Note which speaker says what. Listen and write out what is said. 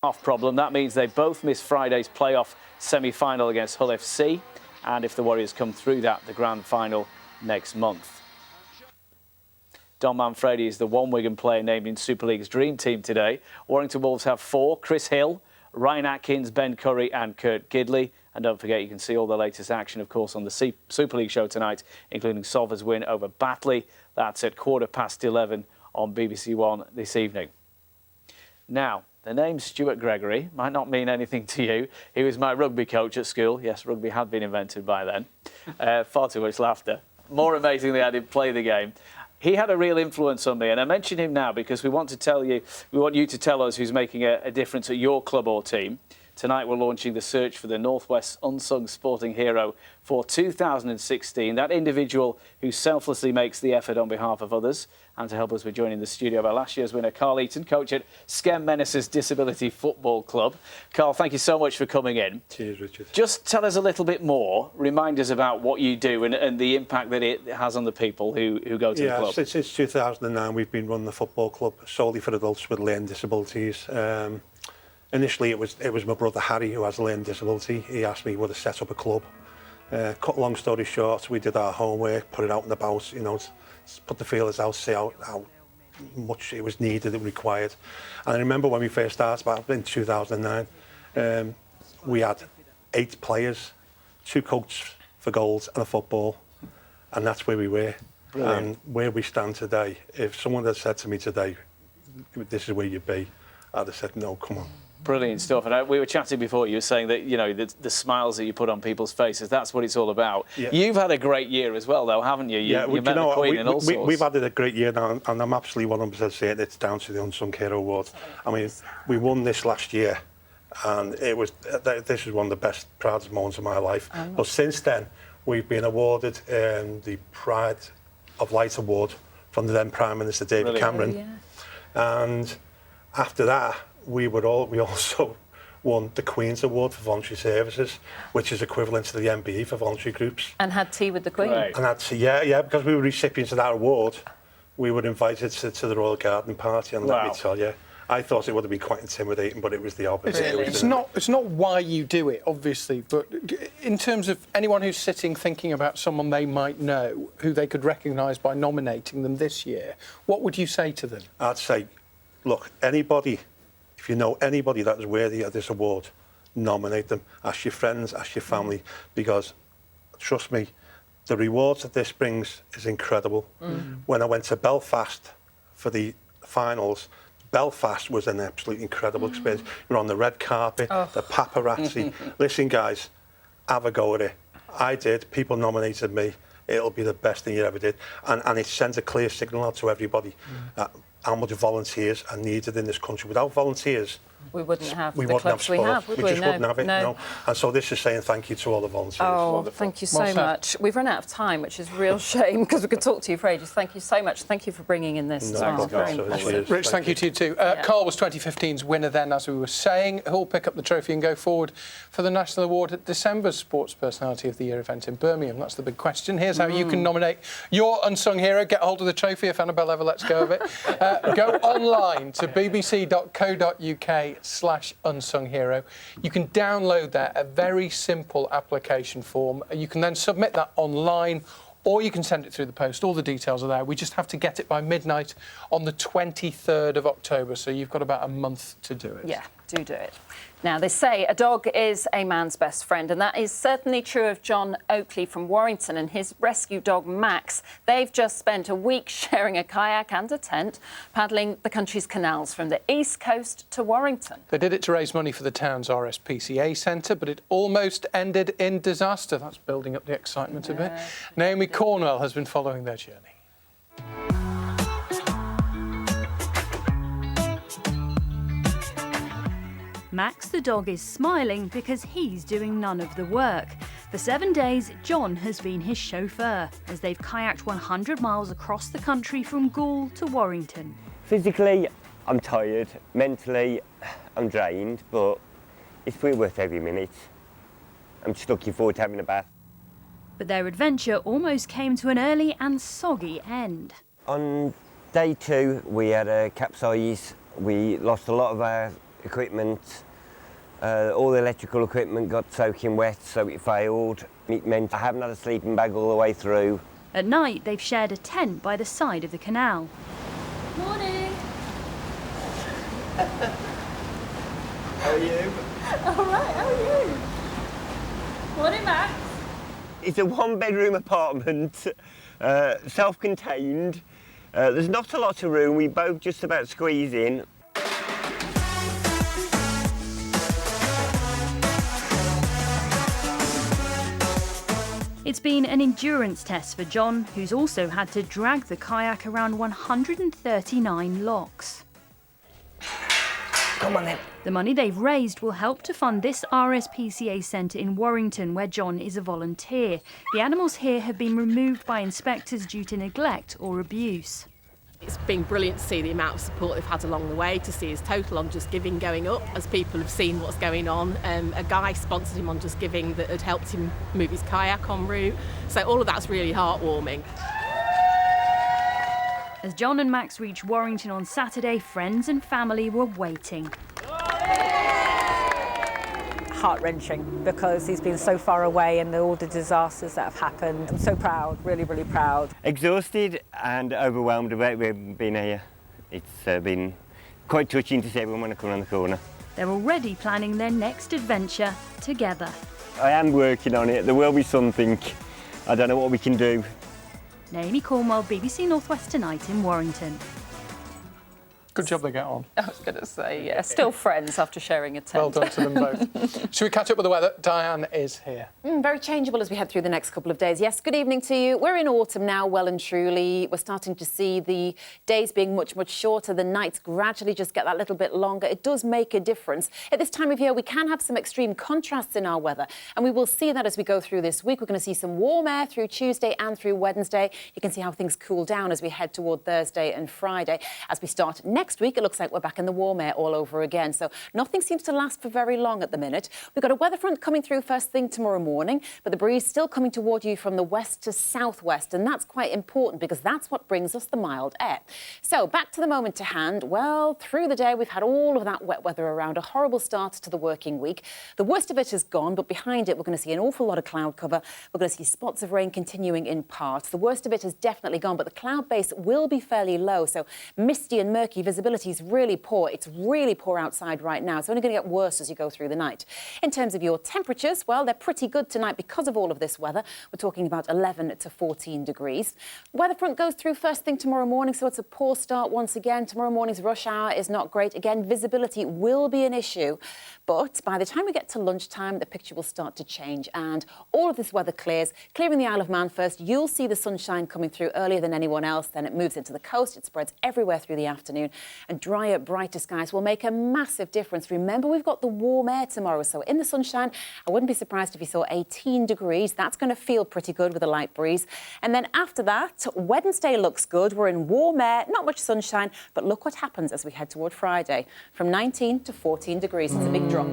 Speaker 1: Off problem. That means they both miss Friday's playoff semi-final against Hull FC, and if the Warriors come through that, the grand final next month. Don Manfredi is the one Wigan player named in Super League's dream team today. Warrington Wolves have 4: Chris Hill, Ryan Atkins, Ben Curry and Kurt Gidley. And don't forget, you can see all the latest action, of course, on the Super League show tonight, including Solva's win over Batley. That's at 11:15 on BBC One this evening. Now, the name Stuart Gregory might not mean anything to you. He was my rugby coach at school. Yes, rugby had been invented by then. Far too much laughter. More amazingly, I didn't play the game. He had a real influence on me, and I mention him now because we want you to tell us who's making a difference at your club or team. Tonight we're launching the search for the Northwest Unsung Sporting Hero for 2016, that individual who selflessly makes the effort on behalf of others. And to help us, we're joined in the studio by last year's winner, Carl Eaton, coach at Skem Menaces Disability Football Club. Carl, thank you so much for coming in.
Speaker 2: Cheers, Richard.
Speaker 1: Just tell us a little bit more, remind us about what you do and the impact that it has on the people who go to the club.
Speaker 2: Yeah, since 2009 we've been running the football club solely for adults with learning disabilities. Initially, it was my brother Harry who has a learning disability. He asked me would I set up a club. Cut long story short, we did our homework, put it out and about, you know, put the feelers out, see how much it was needed and required. And I remember when we first started, back in 2009, we had 8 players, 2 coaches for goals and a football, and that's where we were. Brilliant. And where we stand today, if someone had said to me today, this is where you'd be, I'd have said, no, come on.
Speaker 1: Brilliant stuff. And we were chatting before, you were saying that, you know, the smiles that you put on people's faces, that's what it's all about. Yeah. You've had a great year as well, though, haven't you? You met the Queen and all sorts.
Speaker 2: We've had a great year now, and I'm absolutely 100% saying it's down to the Unsung Hero Award. I mean, we won this last year, and this is one of the best, proudest moments of my life. But since then, we've been awarded the Pride of Light Award from the then Prime Minister David Cameron. And after that, we also won the Queen's Award for Voluntary Services, which is equivalent to the MBE for voluntary groups.
Speaker 3: And had tea with the Queen.
Speaker 1: Right.
Speaker 2: And had tea, yeah, because we were recipients of that award, we were invited to the Royal Garden Party, and let me tell you, I thought it would have been quite intimidating, but it was the opposite.
Speaker 3: Really?
Speaker 4: It's not why you do it, obviously, but in terms of anyone who's sitting thinking about someone they might know, who they could recognise by nominating them this year, what would you say to them?
Speaker 2: I'd say, look, anybody, if you know anybody that is worthy of this award, nominate them. Ask your friends, ask your family, because, trust me, the rewards that this brings is incredible. When I went to Belfast for the finals, Belfast was an absolutely incredible experience. You're on the red carpet, the paparazzi. Listen, guys, have a go at it. I did. People nominated me. It'll be the best thing you ever did. And it sends a clear signal out to everybody that how much volunteers are needed in this country. Without volunteers,
Speaker 3: we wouldn't have
Speaker 2: the
Speaker 3: clubs we have, would we?
Speaker 2: just wouldn't have it, no. And so this is saying thank you to all the volunteers.
Speaker 3: Oh, thank you so much. We've run out of time, which is a real shame, because we could talk to you for ages. Thank you so much. Thank you for bringing in this as well. Very impressive.
Speaker 4: Rich, thank you to you too. Carl was 2015's winner then, as we were saying. He'll pick up the trophy and go forward for the National Award at December's Sports Personality of the Year event in Birmingham. That's the big question. Here's how you can nominate your unsung hero. Get hold of the trophy if Annabelle ever lets go of it. Go online to bbc.co.uk/unsung hero. You can download that, a very simple application form. You can then submit that online, or you can send it through the post. All the details are there. We just have to get it by midnight on the 23rd of October, so you've got about a month to do it.
Speaker 3: Yeah, do it. Now, they say a dog is a man's best friend, and that is certainly true of John Oakley from Warrington and his rescue dog, Max. They've just spent a week sharing a kayak and a tent, paddling the country's canals from the East Coast to Warrington.
Speaker 4: They did it to raise money for the town's RSPCA centre, but it almost ended in disaster. That's building up the excitement a bit. Naomi Cornwell has been following their journey.
Speaker 5: Max the dog is smiling because he's doing none of the work. For 7 days, John has been his chauffeur as they've kayaked 100 miles across the country from Goole to Warrington.
Speaker 6: Physically, I'm tired. Mentally, I'm drained, but it's pretty worth every minute. I'm just looking forward to having a bath.
Speaker 5: But their adventure almost came to an early and soggy end.
Speaker 6: On day 2, we had a capsize. We lost a lot of our equipment. All the electrical equipment got soaking wet, so it failed. It meant I haven't had a sleeping bag all the way through.
Speaker 5: At night, they've shared a tent by the side of the canal.
Speaker 3: Morning.
Speaker 6: How are you?
Speaker 3: All right, how are you? Morning, Max.
Speaker 6: It's a one-bedroom apartment, self-contained. There's not a lot of room. We both just about squeeze in.
Speaker 5: It's been an endurance test for John, who's also had to drag the kayak around 139 locks.
Speaker 6: Come on then.
Speaker 5: The money they've raised will help to fund this RSPCA centre in Warrington, where John is a volunteer. The animals here have been removed by inspectors due to neglect or abuse.
Speaker 7: It's been brilliant to see the amount of support they've had along the way, to see his total on Just Giving going up as people have seen what's going on. A guy sponsored him on Just Giving that had helped him move his kayak en route. So all of that's really heartwarming.
Speaker 5: As John and Max reached Warrington on Saturday, friends and family were waiting.
Speaker 8: Heart-wrenching because he's been so far away and all the disasters that have happened. I'm so proud, really, really proud.
Speaker 6: Exhausted and overwhelmed about being here. It's been quite touching to see everyone when I come around the corner.
Speaker 5: They're already planning their next adventure together.
Speaker 6: I am working on it. There will be something. I don't know what we can do.
Speaker 5: Naomi Cornwell, BBC North West Tonight in Warrington.
Speaker 4: Good job they get on.
Speaker 3: I was going to say, yeah, still friends after sharing a tent.
Speaker 4: Well done to them both. Should we catch up with the weather? Diane is here.
Speaker 9: Very changeable as we head through the next couple of days. Yes, good evening to you. We're in autumn now, well and truly. We're starting to see the days being much, much shorter. The nights gradually just get that little bit longer. It does make a difference. At this time of year, we can have some extreme contrasts in our weather, and we will see that as we go through this week. We're going to see some warm air through Tuesday and through Wednesday. You can see how things cool down as we head toward Thursday and Friday. As we start next week, it looks like we're back in the warm air all over again. So nothing seems to last for very long at the minute. We've got a weather front coming through first thing tomorrow morning, but the breeze still coming toward you from the west to southwest, and that's quite important because that's what brings us the mild air. So back to the moment to hand. Well, through the day, we've had all of that wet weather around, a horrible start to the working week. The worst of it is gone, but behind it, we're going to see an awful lot of cloud cover. We're going to see spots of rain continuing in parts. The worst of it is definitely gone, but the cloud base will be fairly low, so misty and murky visibility is really poor. It's really poor outside right now. It's only going to get worse as you go through the night. In terms of your temperatures, well, they're pretty good tonight because of all of this weather. We're talking about 11 to 14 degrees. Weather front goes through first thing tomorrow morning, so it's a poor start once again. Tomorrow morning's rush hour is not great. Again, visibility will be an issue, but by the time we get to lunchtime, the picture will start to change and all of this weather clears. Clearing the Isle of Man first, you'll see the sunshine coming through earlier than anyone else. Then it moves into the coast. It spreads everywhere through the afternoon, and drier, brighter skies will make a massive difference. Remember, we've got the warm air tomorrow, so in the sunshine, I wouldn't be surprised if you saw 18 degrees. That's going to feel pretty good with a light breeze. And then after that, Wednesday looks good. We're in warm air, not much sunshine, but look what happens as we head toward Friday. From 19 to 14 degrees. It's a big drop.